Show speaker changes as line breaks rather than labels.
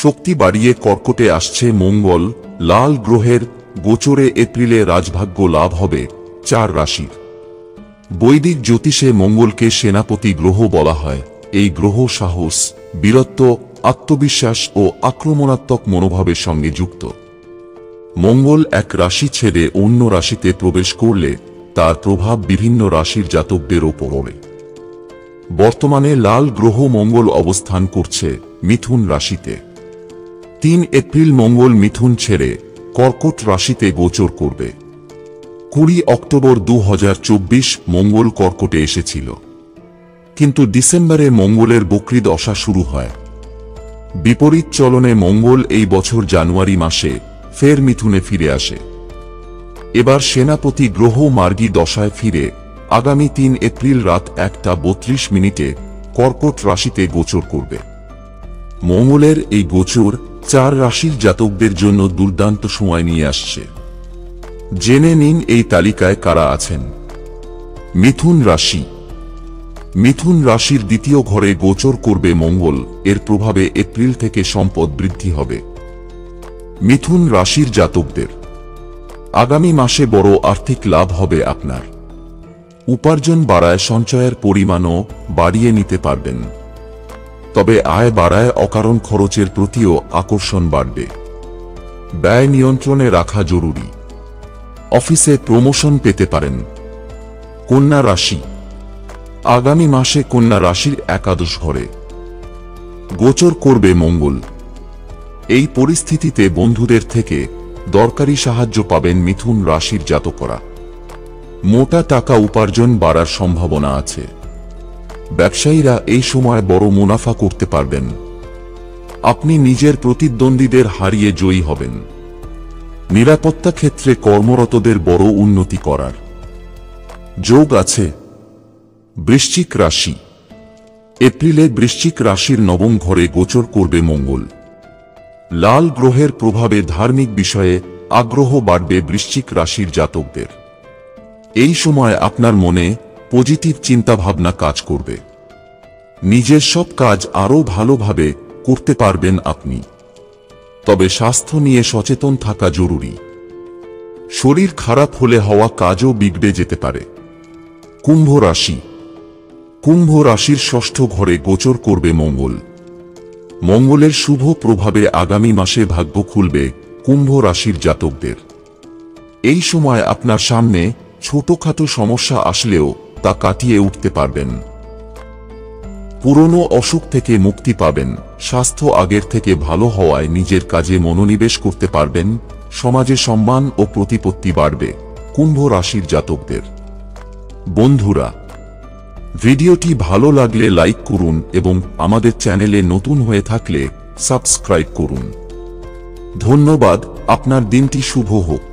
শক্তি বাড়িয়ে কর্কটে আসছে মঙ্গল। লাল গ্রহের গোচরে এপ্রিলে রাজভাগ্য লাভ হবে 4 রাশির। বৈদিক জ্যোতিষে মঙ্গলকে সেনাপতি গ্রহ বলা হয়। এই গ্রহ সাহস, বীরত্ব, আত্মবিশ্বাস ও আক্রমণাত্মক মনোভাবের সঙ্গে যুক্ত। মঙ্গল এক রাশি ছেড়ে অন্য রাশিতে প্রবেশ করলে তার প্রভাব বিভিন্ন রাশির জাতকদের ওপর পড়ে। বর্তমানে লাল গ্রহ মঙ্গল অবস্থান করছে মিথুন রাশিতে। 3 এপ্রিল মঙ্গল মিথুন ছেড়ে কর্কট রাশিতে গোচর করবে। 20 অক্টোবর 2024 মঙ্গল কর্কটে এসেছিল, কিন্তু ডিসেম্বরে মঙ্গলের বক্রী দশা শুরু হয়। বিপরীত চলনে মঙ্গল এই বছর জানুয়ারি মাসে ফের মিথুনে ফিরে আসে। এবার সেনাপতি গ্রহ মার্গী দশায় ফিরে আগামী 3 এপ্রিল রাত 1:32 কর্কট রাশিতে গোচর করবে। মঙ্গলের এই গোচর 4 রাশির জাতকদের জন্য দুর্দান্ত সময় নিয়ে আসছে। জেনে নিন এই তালিকায় কারা আছেন। মিথুন রাশি। মিথুন রাশির দ্বিতীয় ঘরে গোচর করবে মঙ্গল। এর প্রভাবে এপ্রিল থেকে সম্পদ বৃদ্ধি হবে। মিথুন রাশির জাতকদের আগামী মাসে বড় আর্থিক লাভ হবে। আপনার উপার্জন বাড়ায়, সঞ্চয়ের পরিমাণও বাড়িয়ে নিতে পারবেন। তবে আয় বাড়ায় অকারণ খরচের প্রতিও আকর্ষণ বাড়বে। ব্যয় নিয়ন্ত্রণে রাখা জরুরি। অফিসে প্রমোশন পেতে পারেন। কন্যা রাশি। আগামী মাসে কন্যা রাশির একাদশ ঘরে গোচর করবে মঙ্গল। এই পরিস্থিতিতে বন্ধুদের থেকে দরকারি সাহায্য পাবেন মিথুন রাশির জাতকরা। মোটা টাকা উপার্জন বাড়ার সম্ভাবনা আছে। ব্যবসায়ীরা এই সময় বড় মুনাফা করতে পারবেন। আপনি নিজের প্রতিদ্বন্দ্বীদের হারিয়ে জয়ী হবেন। নিরাপত্তা ক্ষেত্রে কর্মরতদের বড় উন্নতি করার যোগ আছে। বৃশ্চিক রাশি। এপ্রিলে বৃশ্চিক রাশির নবম ঘরে গোচর করবে মঙ্গল। লাল গ্রহের প্রভাবে ধার্মিক বিষয়ে আগ্রহ বাড়বে বৃশ্চিক রাশির জাতকদের। এই সময় আপনার মনে পজিটিভ চিন্তাভাবনা কাজ করবে। নিজের সব কাজ আরও ভালোভাবে করতে পারবেন আপনি। তবে স্বাস্থ্য নিয়ে সচেতন থাকা জরুরি। শরীর খারাপ হলে হওয়া কাজও বিগড়ে যেতে পারে। কুম্ভ রাশি। কুম্ভ রাশির ষষ্ঠ ঘরে গোচর করবে মঙ্গল। মঙ্গলের শুভ প্রভাবে আগামী মাসে ভাগ্য খুলবে কুম্ভ রাশির জাতকদের। এই সময় আপনার সামনে ছোটখাটো সমস্যা আসলেও তা কাটিয়ে উঠতে পারবেন। পুরনো অসুখ থেকে মুক্তি পাবেন। স্বাস্থ্য আগের থেকে ভালো হওয়ায় নিজের কাজে মনোনিবেশ করতে পারবেন। সমাজে সম্মান ও প্রতিপত্তি বাড়বে কুম্ভ রাশির জাতকদের। বন্ধুরা, ভিডিওটি ভালো লাগলে লাইক করুন এবং আমাদের চ্যানেলে নতুন হয়ে থাকলে সাবস্ক্রাইব করুন। ধন্যবাদ। আপনার দিনটি শুভ হোক।